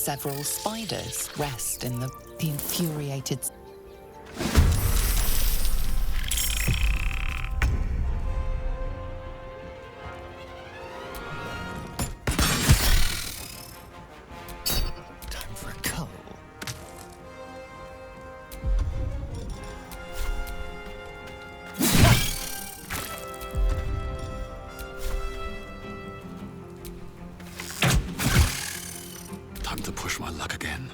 Several spiders rest in the infuriated... Time for a cull. Time to push my luck again.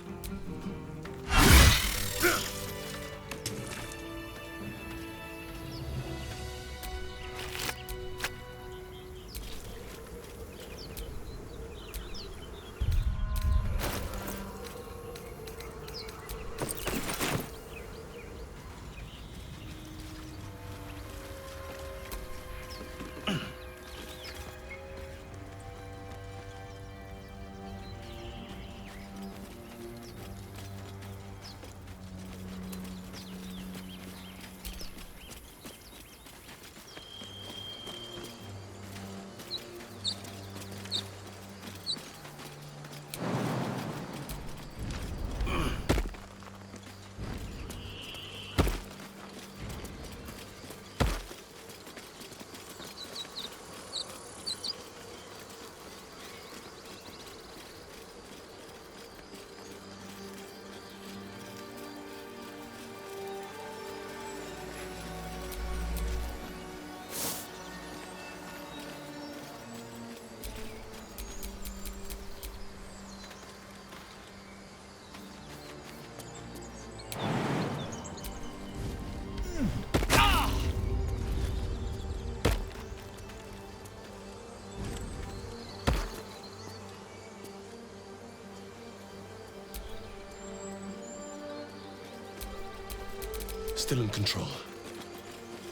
Still in control.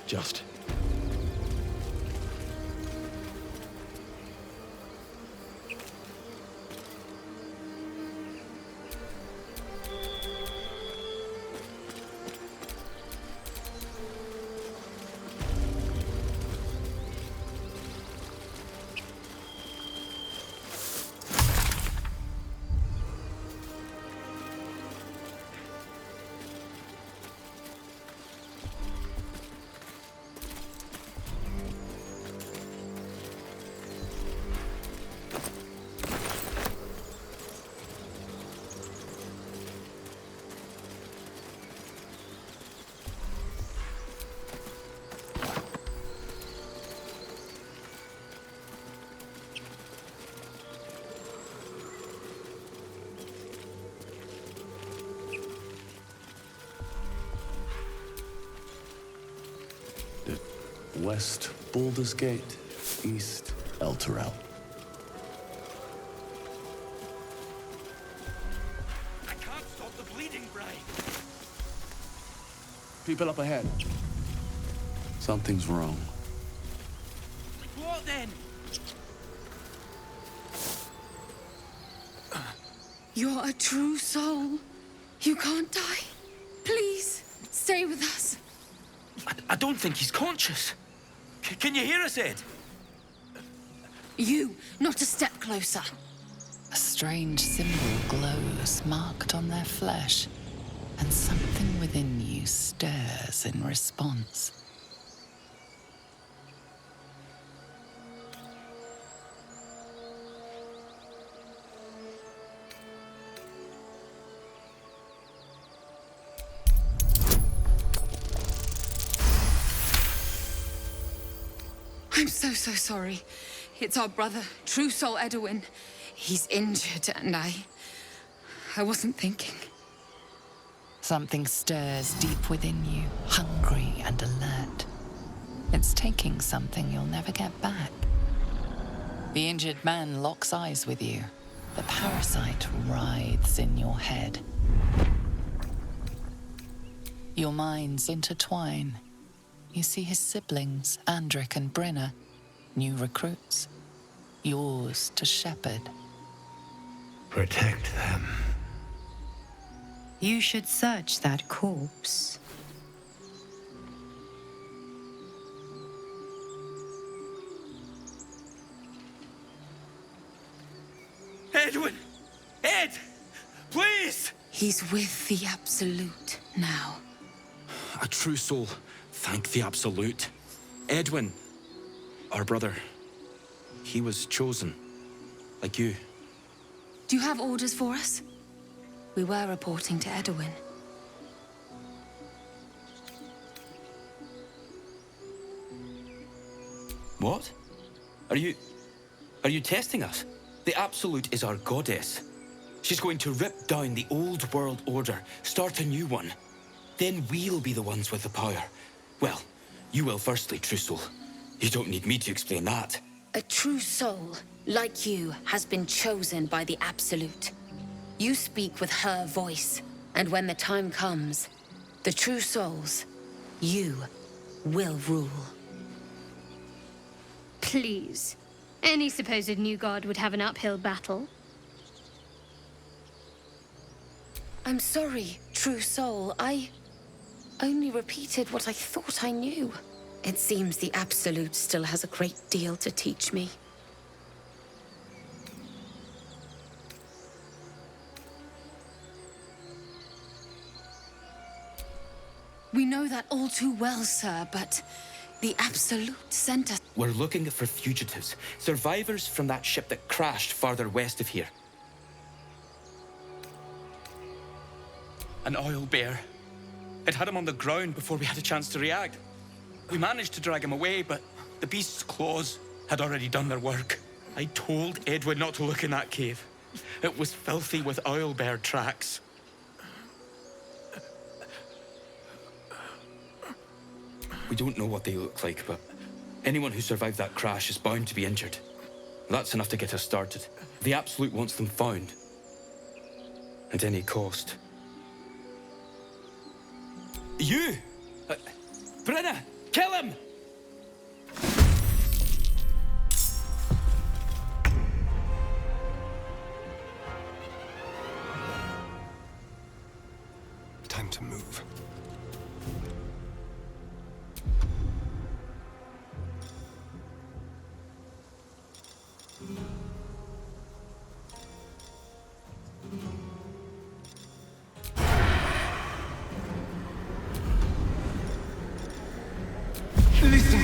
Just. West Baldur's Gate, east El Terrell. I can't stop the bleeding, Bray. People up ahead. Something's wrong. What then? You're a true soul. You can't die. Please, stay with us. I don't think he's conscious. Can you hear us, Ed? You, not a step closer. A strange symbol glows, marked on their flesh, and something within you stirs in response. I'm so sorry. It's our brother, True Soul Edwin. He's injured, and I wasn't thinking. Something stirs deep within you, hungry and alert. It's taking something you'll never get back. The injured man locks eyes with you. The parasite writhes in your head. Your minds intertwine. You see his siblings, Andric and Brenna, new recruits, yours to shepherd. Protect them. You should search that corpse. Edwin! Ed! please! He's with the Absolute now. A true soul. Thank the Absolute. Edwin, our brother, he was chosen. Like you. Do you have orders for us? We were reporting to Edwin. What? Are you testing us? The Absolute is our goddess. She's going to rip down the old world order, start a new one. Then we'll be the ones with the power. Well, you will firstly, True Soul. You don't need me to explain that. A true soul, like you, has been chosen by the Absolute. You speak with her voice, and when the time comes, the true souls, you will rule. Please. Any supposed new god would have an uphill battle. I'm sorry, true soul. I only repeated what I thought I knew. It seems the Absolute still has a great deal to teach me. We know that all too well, sir, but the Absolute sent us. We're looking for fugitives, survivors from that ship that crashed farther west of here. An oil bear. It had him on the ground before we had a chance to react. We managed to drag him away, but the beast's claws had already done their work. I told Edwin not to look in that cave. It was filthy with oil bear tracks. We don't know what they look like, but anyone who survived that crash is bound to be injured. That's enough to get us started. The Absolute wants them found. At any cost. You! Brenna! Kill him! Time to move. Listen,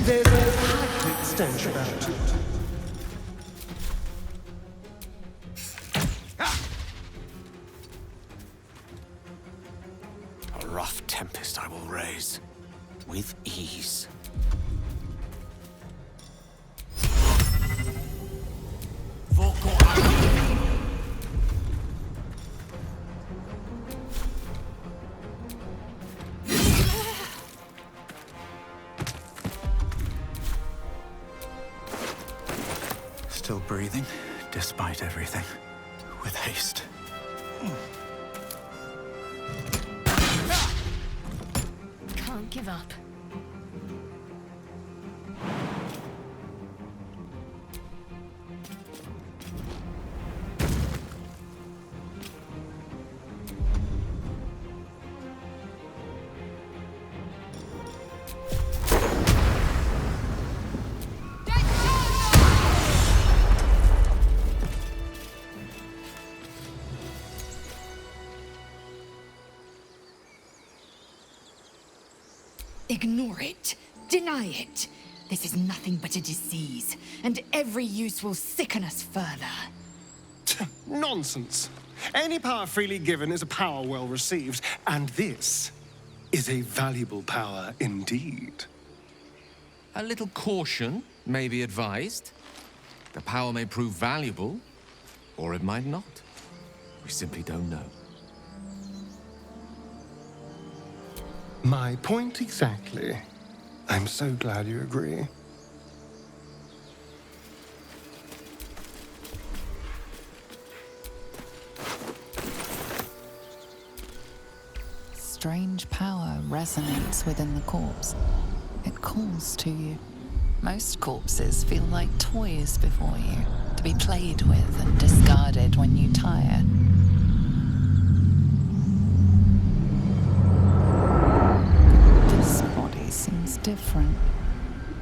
there's a hybrid stench about it. A rough tempest I will raise, with ease. Still breathing, despite everything. With haste. Can't give up. Ignore it. Deny it. This is nothing but a disease, and every use will sicken us further. Nonsense. Any power freely given is a power well received, and this is a valuable power indeed. A little caution may be advised. The power may prove valuable, or it might not. We simply don't know. My point exactly. I'm so glad you agree. Strange power resonates within the corpse. It calls to you. Most corpses feel like toys before you, to be played with and discarded when you tire. This body seems different.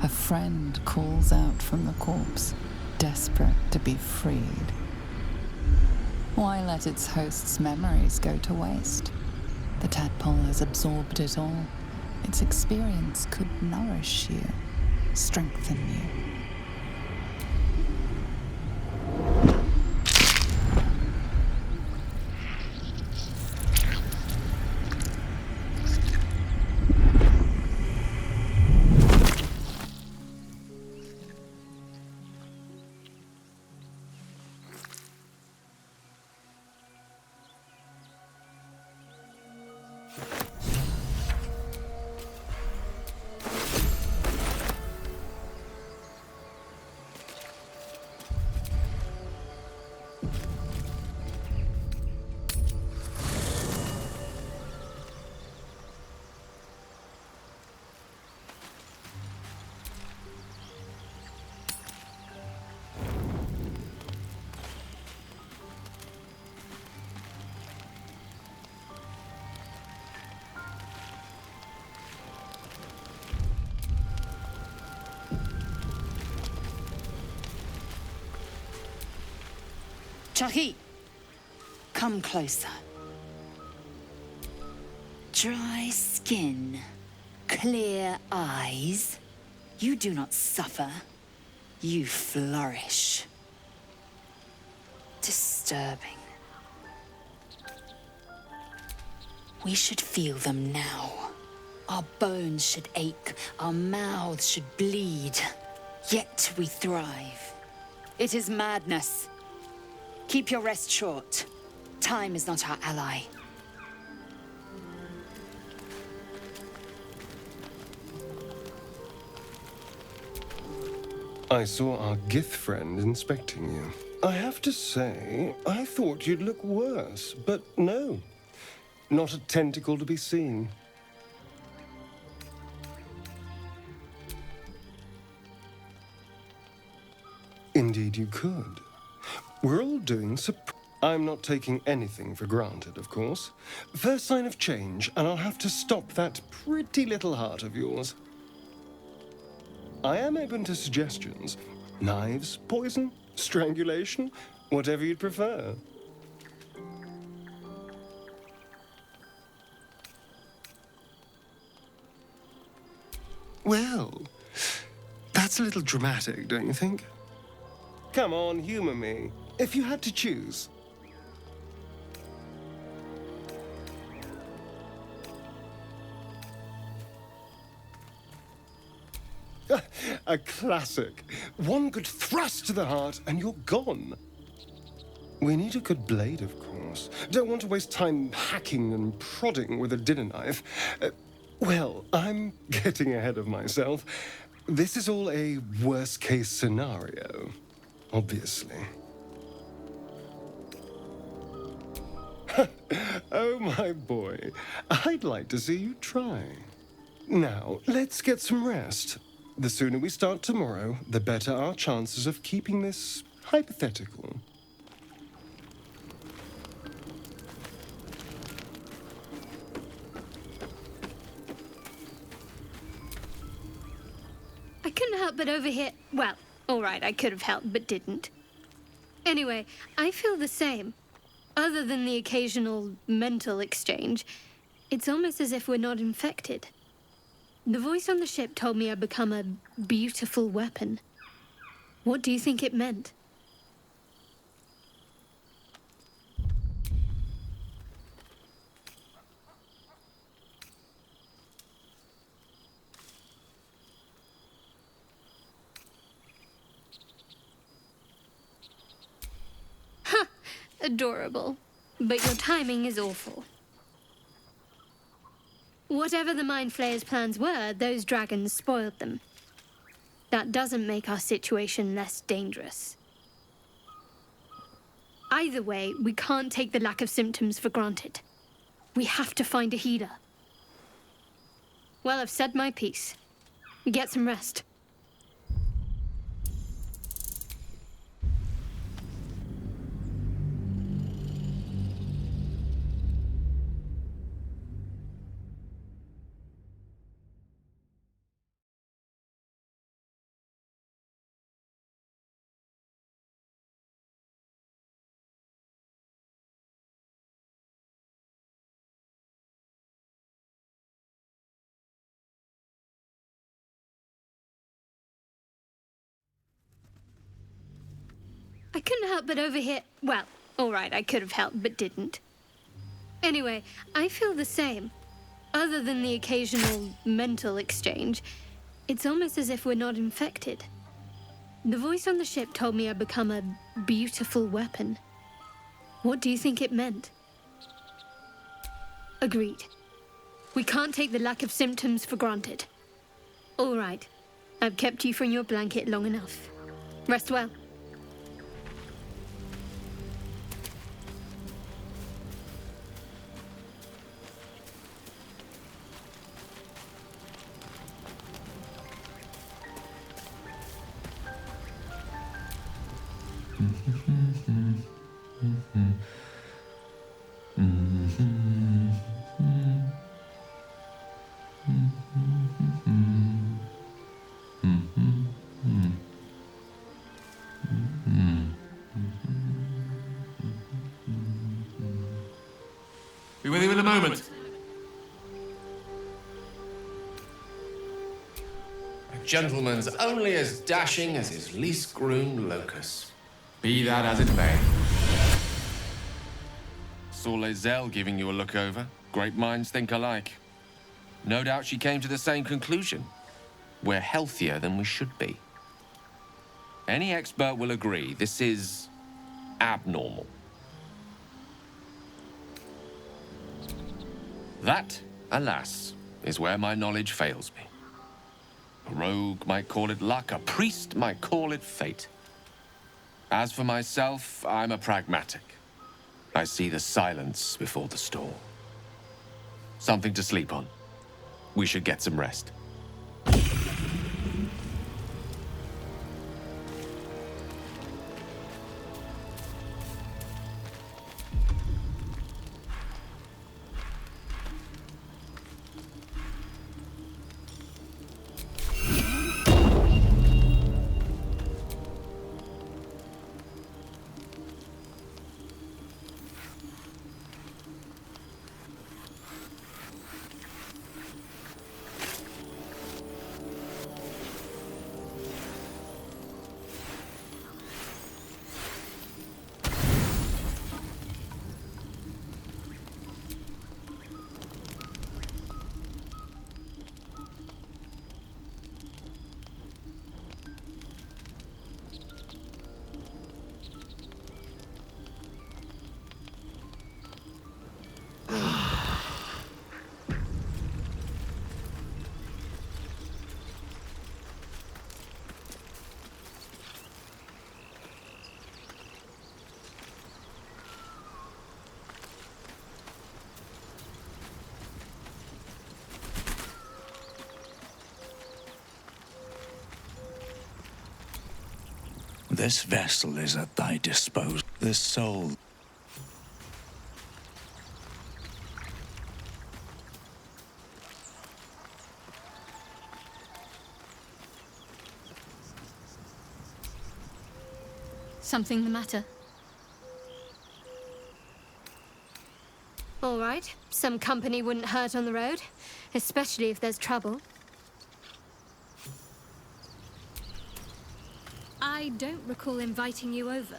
A friend calls out from the corpse, desperate to be freed. Why let its host's memories go to waste? The tadpole has absorbed it all. Its experience could nourish you, strengthen you. Chucky, come closer. Dry skin, clear eyes. You do not suffer. You flourish. Disturbing. We should feel them now. Our bones should ache, our mouths should bleed. Yet we thrive. It is madness. Keep your rest short. Time is not our ally. I saw our Gith friend inspecting you. I have to say, I thought you'd look worse, but no. Not a tentacle to be seen. Indeed you could. We're all doing I'm not taking anything for granted, of course. First sign of change, and I'll have to stop that pretty little heart of yours. I am open to suggestions. Knives, poison, strangulation, whatever you'd prefer. Well, that's a little dramatic, don't you think? Come on, humor me. If you had to choose. A classic. One good thrust to the heart and you're gone. We need a good blade, of course. Don't want to waste time hacking and prodding with a dinner knife. Well, I'm getting ahead of myself. This is all a worst-case scenario, obviously. Oh, my boy. I'd like to see you try. Now, let's get some rest. The sooner we start tomorrow, the better our chances of keeping this hypothetical. I couldn't help but overhear. Well, all right, I could have helped, but didn't. Anyway, I feel the same. Other than the occasional mental exchange, it's almost as if we're not infected. The voice on the ship told me I'd become a beautiful weapon. What do you think it meant? Ha! Adorable. But your timing is awful. Whatever the Mind Flayer's plans were, those dragons spoiled them. That doesn't make our situation less dangerous. Either way, we can't take the lack of symptoms for granted. We have to find a healer. Well, I've said my piece. Get some rest. I couldn't help but overhear. Well, all right, I could have helped, but didn't. Anyway, I feel the same. Other than the occasional mental exchange, it's almost as if we're not infected. The voice on the ship told me I'd become a beautiful weapon. What do you think it meant? Agreed. We can't take the lack of symptoms for granted. All right. I've kept you from your blanket long enough. Rest well. Be with you in a moment. A gentleman's only as dashing as his least groomed locus. Be that as it may. Saw Lae'zel giving you a look over. Great minds think alike. No doubt she came to the same conclusion. We're healthier than we should be. Any expert will agree this is abnormal. That, alas, is where my knowledge fails me. A rogue might call it luck, a priest might call it fate. As for myself, I'm a pragmatic. I see the silence before the storm. Something to sleep on. We should get some rest. This vessel is at thy disposal. This soul. Something the matter? All right. Some company wouldn't hurt on the road, especially if there's trouble. I don't recall inviting you over.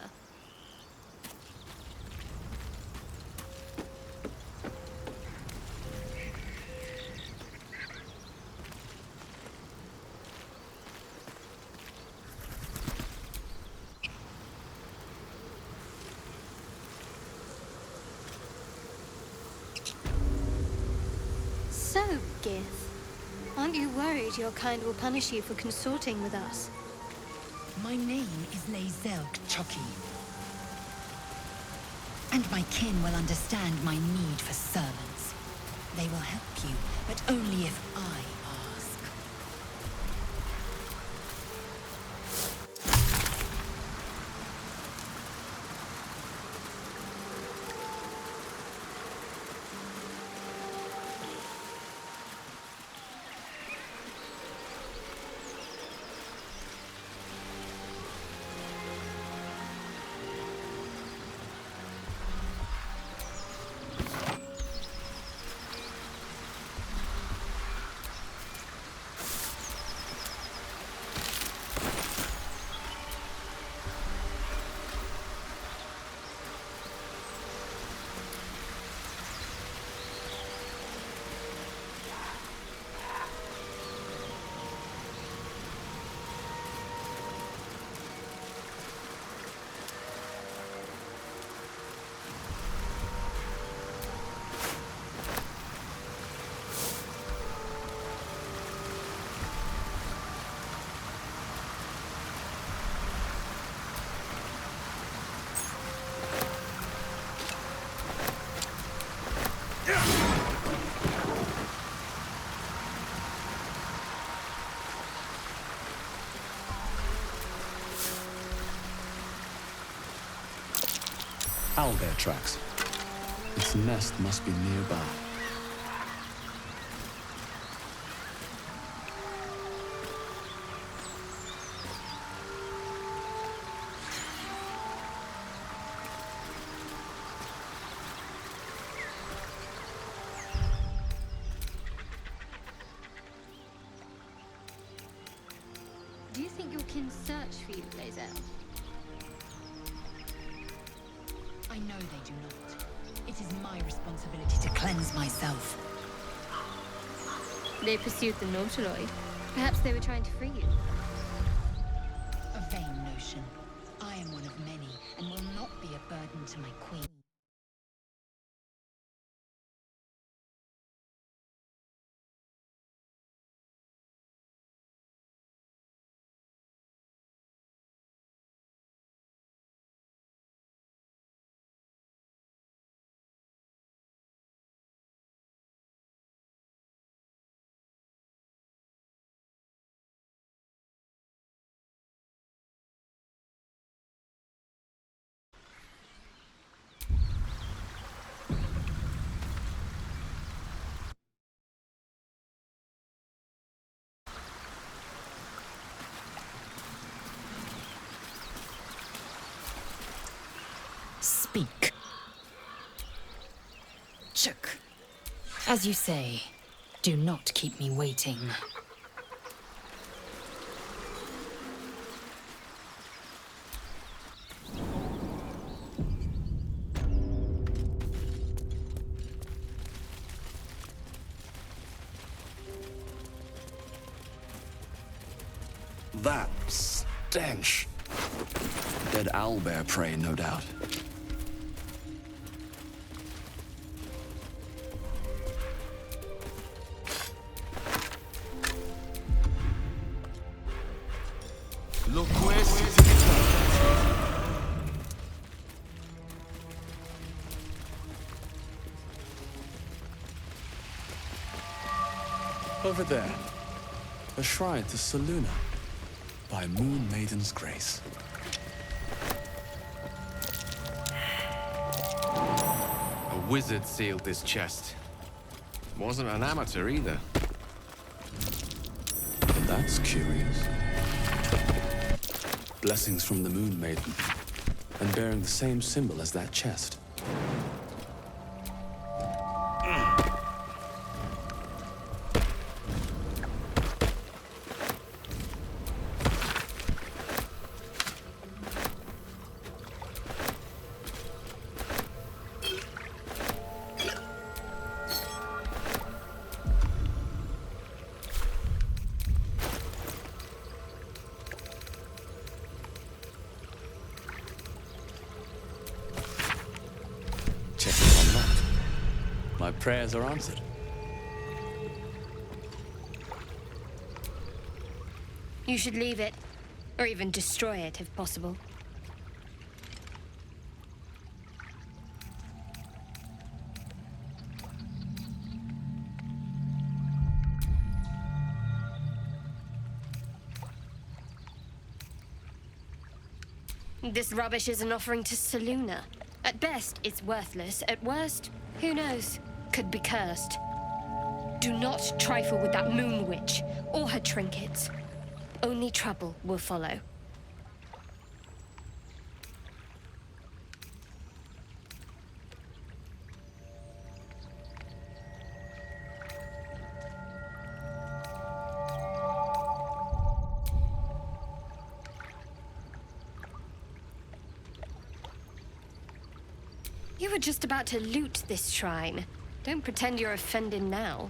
So, Gith, aren't you worried your kind will punish you for consorting with us? My name is Lae'zel K'Choki. And my kin will understand my need for servants. They will help you, but only if I ask. Owlbear tracks. Its nest must be nearby. Do you think your kin search for you, Blazer? I know they do not. It is my responsibility to cleanse myself. They pursued the Nautiloid. Perhaps they were trying to free you. A vain notion. I am one of many, and will not be a burden to my queen. Speak. Chook. As you say, do not keep me waiting. That stench. Dead owlbear prey, no doubt. Lo questo. Over there, a shrine to Seluna, by Moon Maiden's grace. A wizard sealed this chest. Wasn't an amateur either. That's curious. Blessings from the Moon Maiden, and bearing the same symbol as that chest. Chest is unlocked. My prayers are answered. You should leave it, or even destroy it if possible. This rubbish is an offering to Seluna. At best, it's worthless. At worst, who knows? Could be cursed. Do not trifle with that moon witch or her trinkets. Only trouble will follow. You were just about to loot this shrine. Don't pretend you're offended now.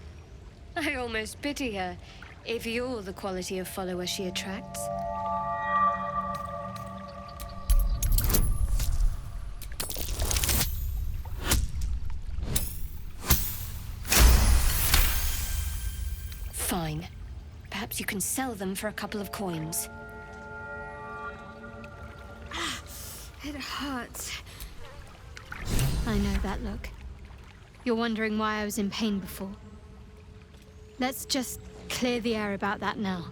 I almost pity her, if you're the quality of follower she attracts. Fine. Perhaps you can sell them for a couple of coins. It hurts. I know that look. You're wondering why I was in pain before. Let's just clear the air about that now.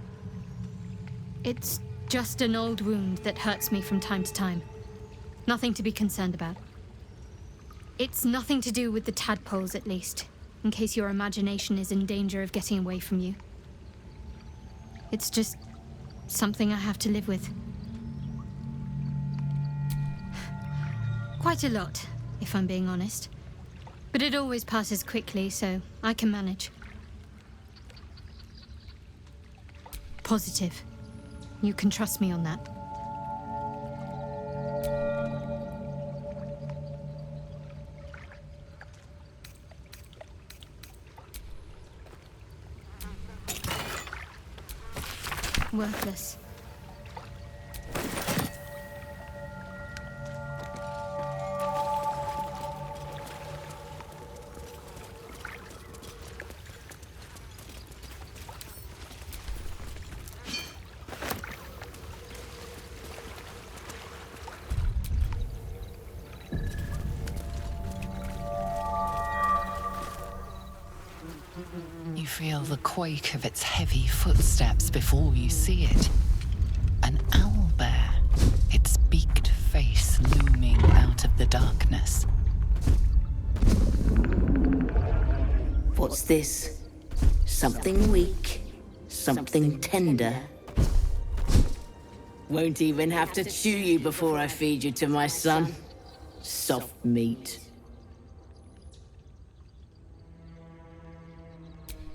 It's just an old wound that hurts me from time to time. Nothing to be concerned about. It's nothing to do with the tadpoles, at least, in case your imagination is in danger of getting away from you. It's just something I have to live with. Quite a lot, if I'm being honest. But it always passes quickly, so I can manage. Positive. You can trust me on that. Worthless. You feel the quake of its heavy footsteps before you see it. An owlbear, its beaked face looming out of the darkness. What's this? Something weak, something tender. Won't even have to chew you before I feed you to my son. Soft meat.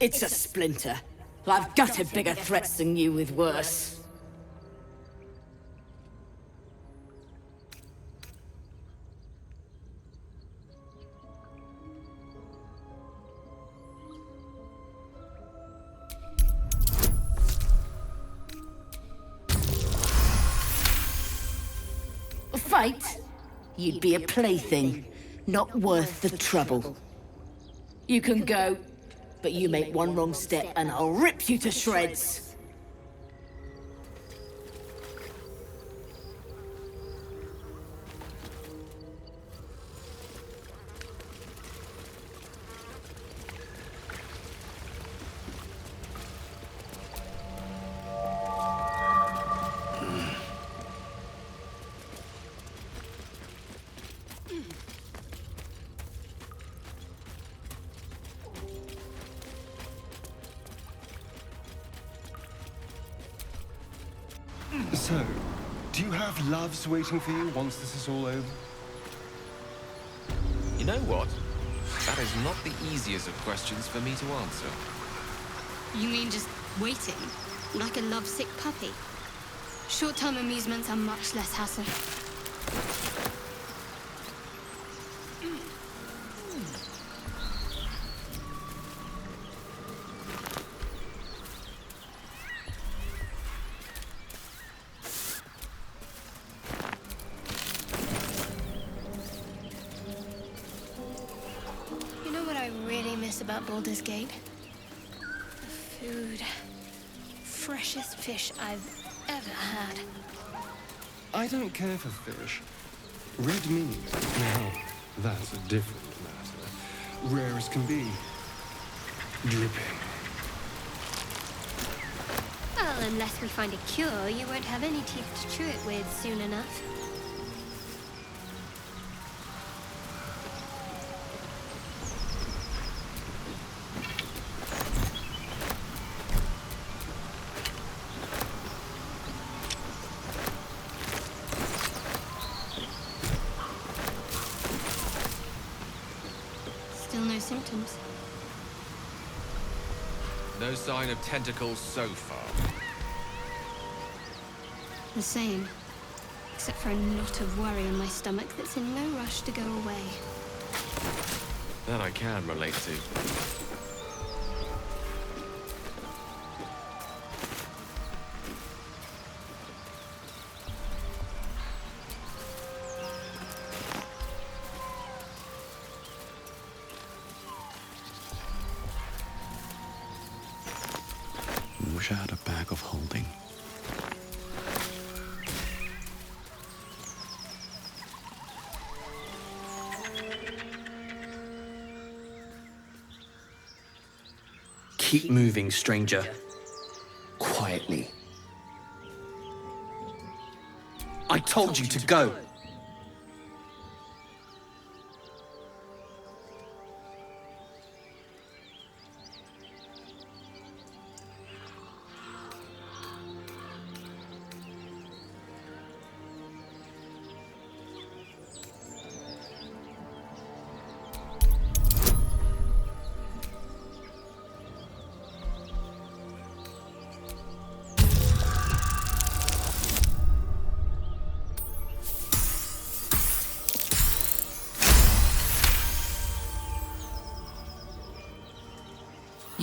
It's a splinter. I've gutted bigger threats than you with worse. Fight? You'd be a plaything, not worth the trouble. You can go, but you make one wrong step and I'll rip you to shreds. So, do you have loves waiting for you once this is all over? You know what? That is not the easiest of questions for me to answer. You mean just waiting? Like a lovesick puppy? Short-term amusements are much less hassle. You know what I really miss about Baldur's Gate? The food. Freshest fish I've ever had. I don't care for fish. Red meat, now, that's a different matter. Rare as can be. Dripping. Well, unless we find a cure, you won't have any teeth to chew it with soon enough. Still no symptoms. No sign of tentacles so far. The same. Except for a knot of worry in my stomach that's in no rush to go away. That I can relate to. Wish I had a bag of holding. Keep moving, stranger. Quietly. I told you to go.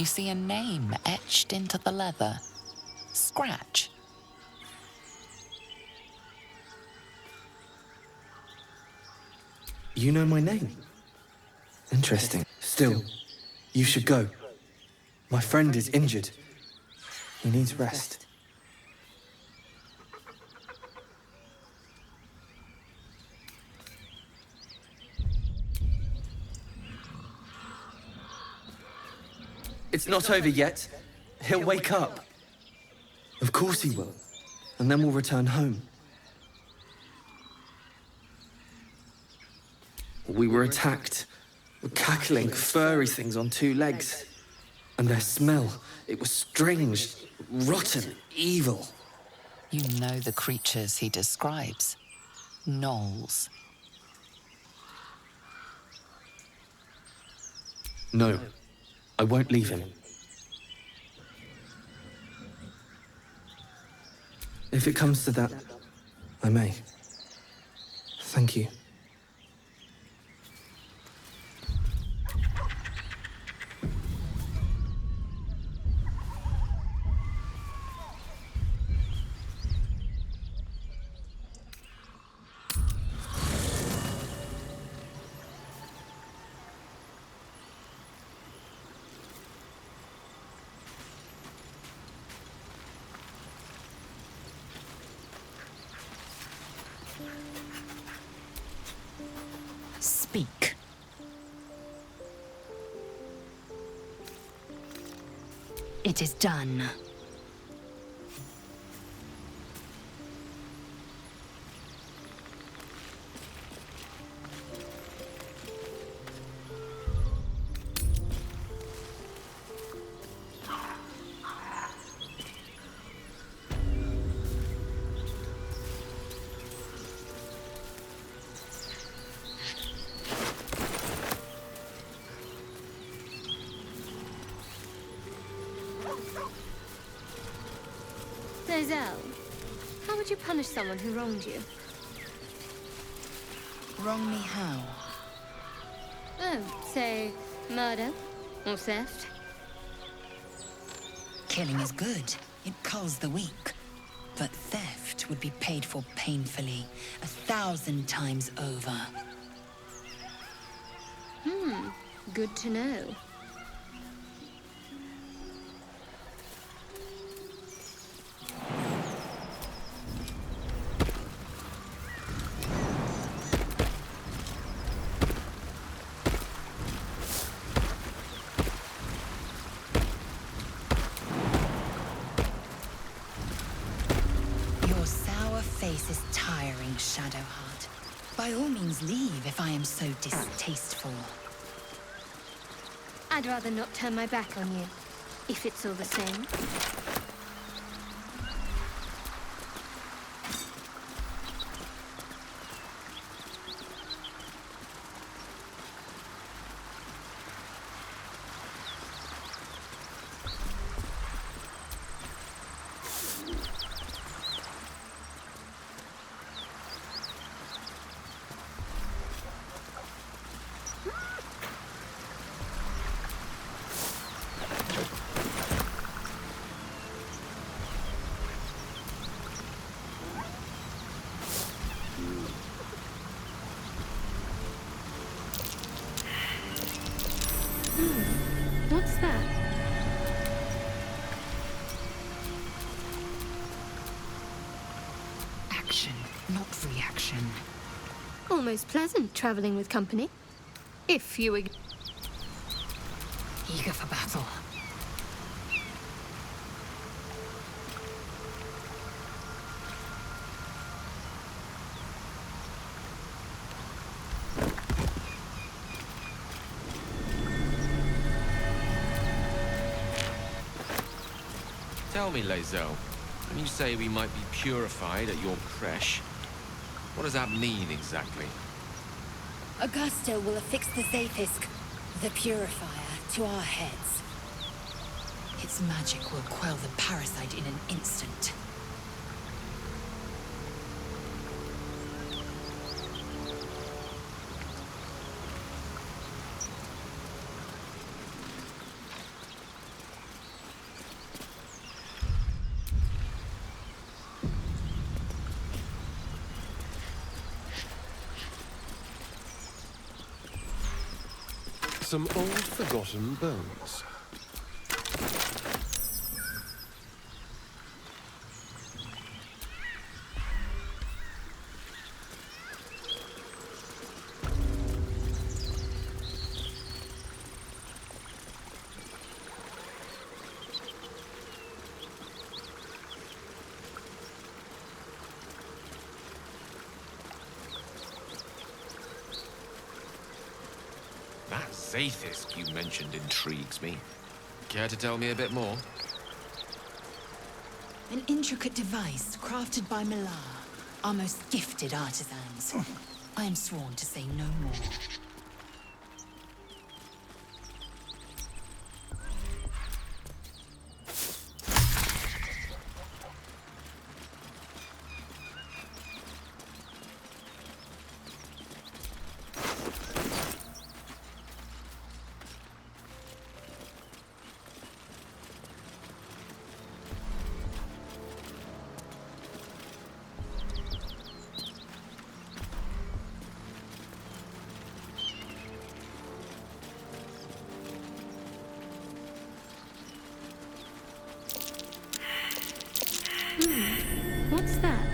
You see a name etched into the leather. Scratch. You know my name? Interesting. Still, you should go. My friend is injured. He needs rest. It's not over yet. He'll wake up. Of course he will. And then we'll return home. We were attacked. Cackling, furry things on two legs. And their smell, it was strange, rotten, evil. You know the creatures he describes. Gnolls. No, I won't leave him. If it comes to that, I may. Thank you. Speak. It is done. Zell, how would you punish someone who wronged you? Wrong me how? Oh, say, murder or theft? Killing is good. It culls the weak. But theft would be paid for painfully, 1,000 times over. Good to know. Your sour face is tiring, Shadowheart. By all means leave if I am so distasteful. I'd rather not turn my back on you, if it's all the same. What's that? Action, not reaction. Almost pleasant traveling with company. If you were... Eager for battle. Tell me, Lae'zel, when you say we might be purified at your creche, what does that mean exactly? Augusto will affix the Zafisk, the Purifier, to our heads. Its magic will quell the parasite in an instant. Some old forgotten bones. That Zaithis you mentioned intrigues me. Care to tell me a bit more? An intricate device crafted by Milar, our most gifted artisans. I am sworn to say no more. What's that?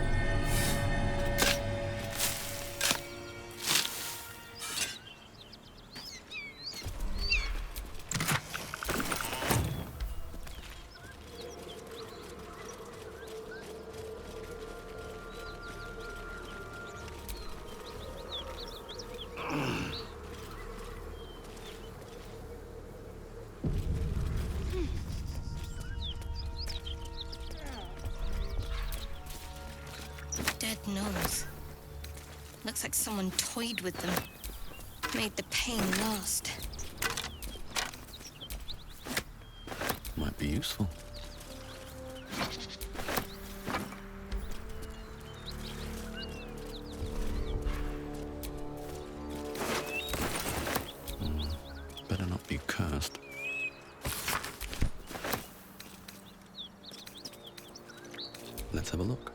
Dead nose. Looks like someone toyed with them. Made the pain last. Might be useful. Better not be cursed. Let's have a look.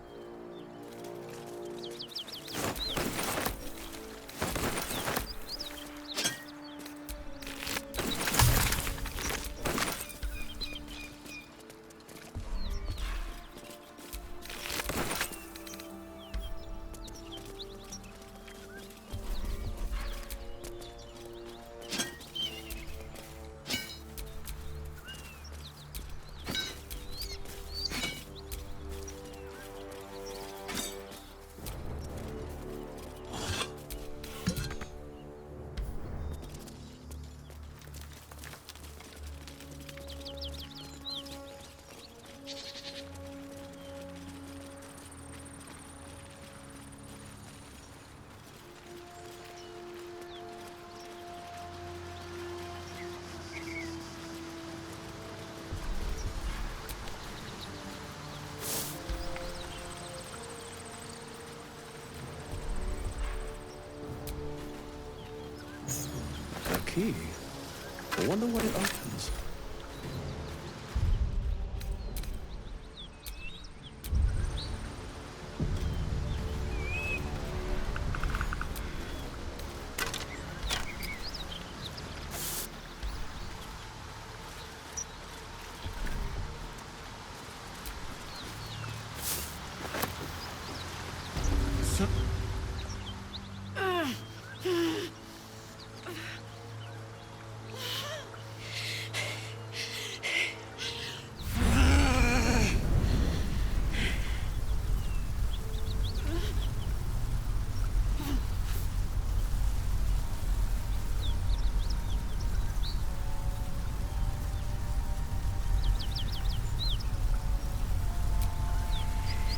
Key. I wonder what it opens.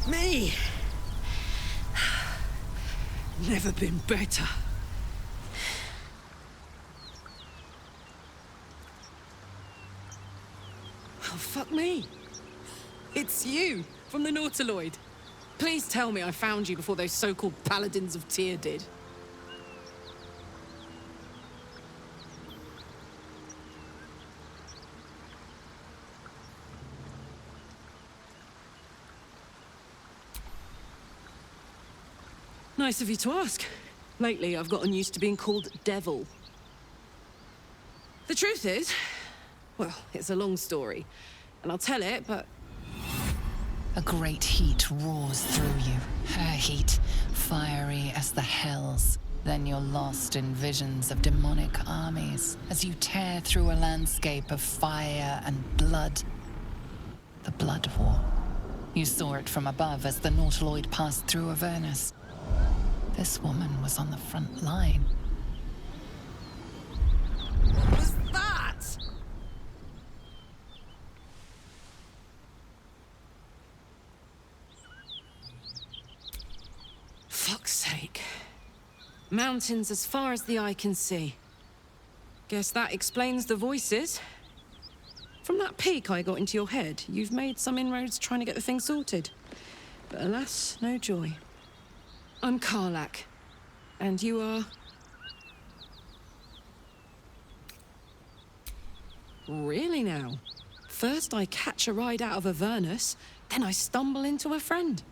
Me! Never been better. Oh, fuck me. It's you, from the Nautiloid. Please tell me I found you before those so-called Paladins of Tyr did. Nice of you to ask. Lately, I've gotten used to being called Devil. The truth is, well, it's a long story, and I'll tell it, but... A great heat roars through you, her heat, fiery as the hells. Then you're lost in visions of demonic armies as you tear through a landscape of fire and blood. The Blood War. You saw it from above as the Nautiloid passed through Avernus. This woman was on the front line. What was that? Fuck's sake. Mountains as far as the eye can see. Guess that explains the voices. From that peek I got into your head, you've made some inroads trying to get the thing sorted. But alas, no joy. I'm Karlach. And you are... Really now? First I catch a ride out of Avernus, then I stumble into a friend.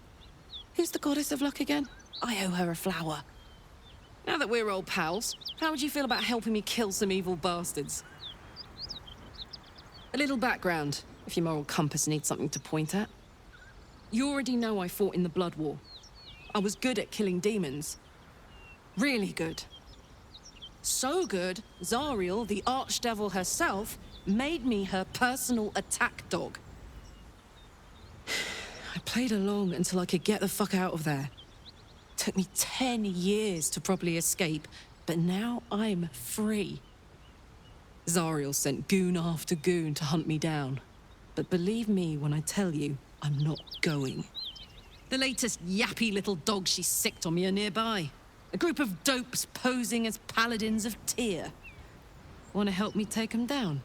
Who's the goddess of luck again? I owe her a flower. Now that we're old pals, how would you feel about helping me kill some evil bastards? A little background, if your moral compass needs something to point at. You already know I fought in the Blood War. I was good at killing demons. Really good. So good, Zariel, the archdevil herself, made me her personal attack dog. I played along until I could get the fuck out of there. Took me 10 years to properly escape, but now I'm free. Zariel sent goon after goon to hunt me down. But believe me when I tell you, I'm not going. The latest yappy little dogs she sicked on me are nearby. A group of dopes posing as paladins of Tyr. Want to help me take them down?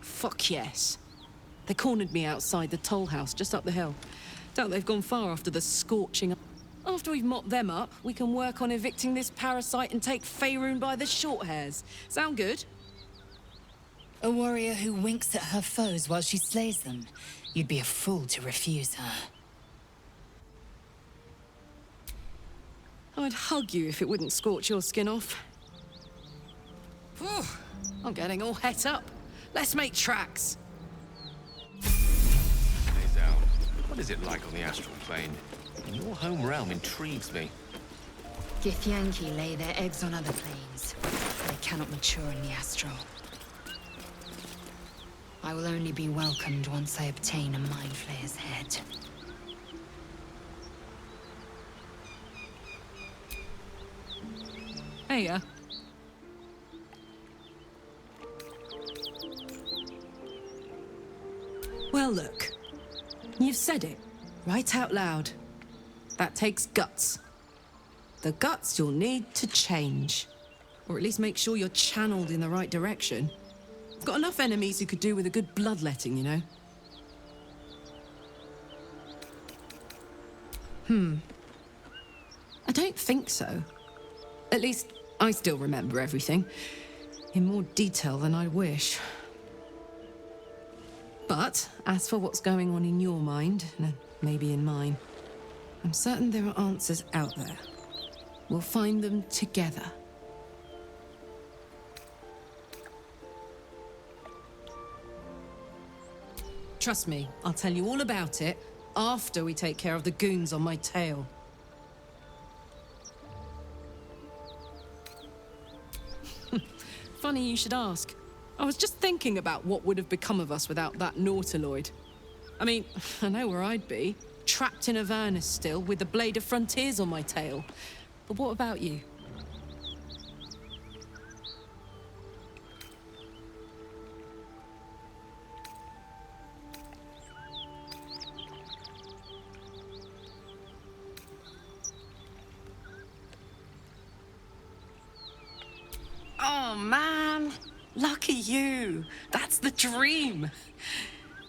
Fuck yes. They cornered me outside the toll house just up the hill. Doubt they've gone far after the scorching... After we've mopped them up, we can work on evicting this parasite and take Faerun by the short hairs. Sound good? A warrior who winks at her foes while she slays them. You'd be a fool to refuse her. I'd hug you if it wouldn't scorch your skin off. Whew, I'm getting all het up. Let's make tracks. Hey, Zal, what is it like on the astral plane? Your home realm intrigues me. Githyanki lay their eggs on other planes. They cannot mature in the astral. I will only be welcomed once I obtain a Mind Flayer's head. Hey, Well, look. You've said it, right out loud. That takes guts. The guts you'll need to change. Or at least make sure you're channeled in the right direction. I've got enough enemies who could do with a good bloodletting, you know? I don't think so. At least, I still remember everything. In more detail than I wish. But, as for what's going on in your mind, and maybe in mine, I'm certain there are answers out there. We'll find them together. Trust me, I'll tell you all about it after we take care of the goons on my tail. Funny you should ask. I was just thinking about what would have become of us without that Nautiloid. I mean, I know where I'd be. Trapped in Avernus still, with the Blade of Frontiers on my tail. But what about you? Oh, man! Lucky you! That's the dream!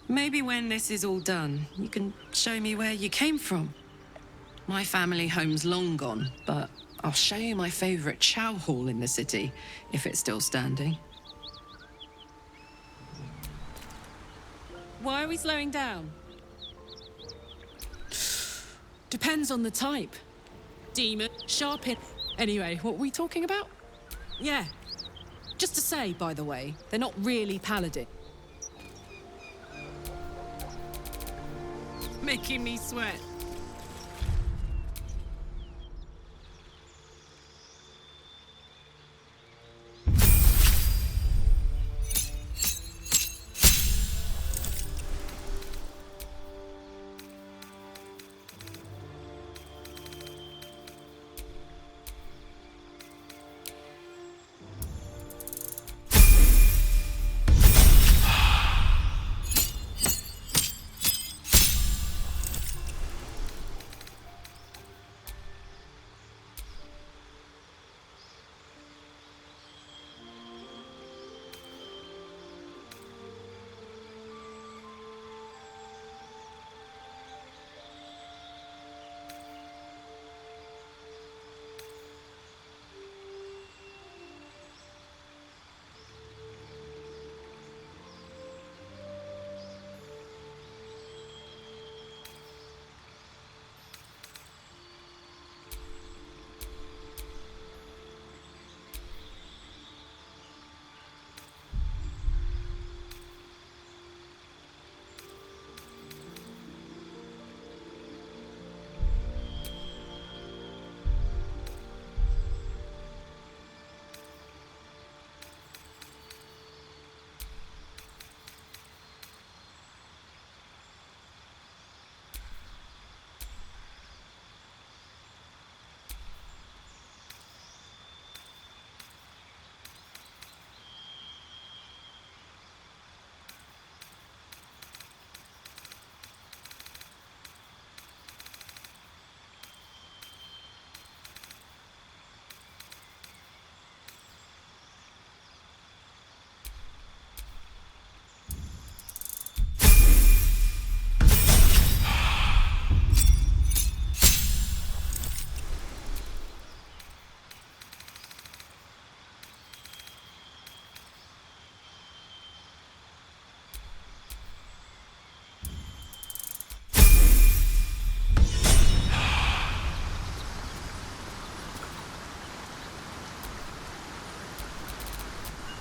Maybe when this is all done, you can show me where you came from. My family home's long gone, but I'll show you my favorite chow hall in the city, if it's still standing. Why are we slowing down? Depends on the type. demon, sharp. Anyway, what were we talking about? Yeah. Just to say, by the way, they're not really paladin. Making me sweat.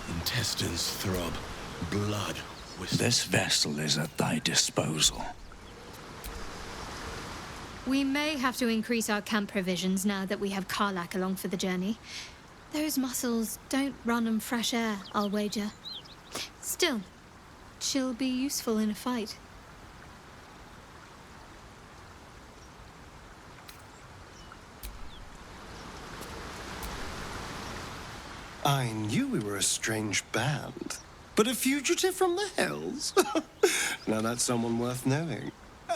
Intestines throb, blood whistles. This vessel is at thy disposal. We may have to increase our camp provisions now that we have Karlak along for the journey. Those muscles don't run on fresh air, I'll wager. Still, she'll be useful in a fight. I knew we were a strange band, but a fugitive from the Hells? Now that's someone worth knowing.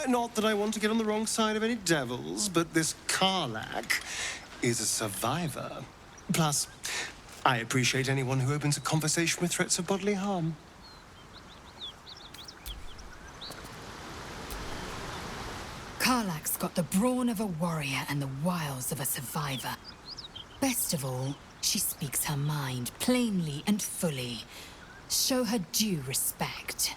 Not that I want to get on the wrong side of any devils, but this Karlak is a survivor. Plus, I appreciate anyone who opens a conversation with threats of bodily harm. Karlak's got the brawn of a warrior and the wiles of a survivor. Best of all, she speaks her mind plainly and fully. Show her due respect.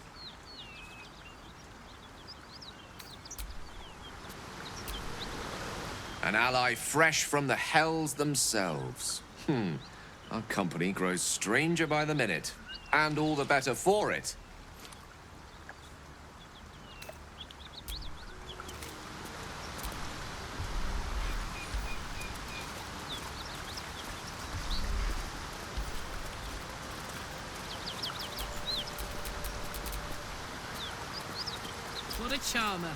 An ally fresh from the Hells themselves. Our company grows stranger by the minute, and all the better for it. What a charmer.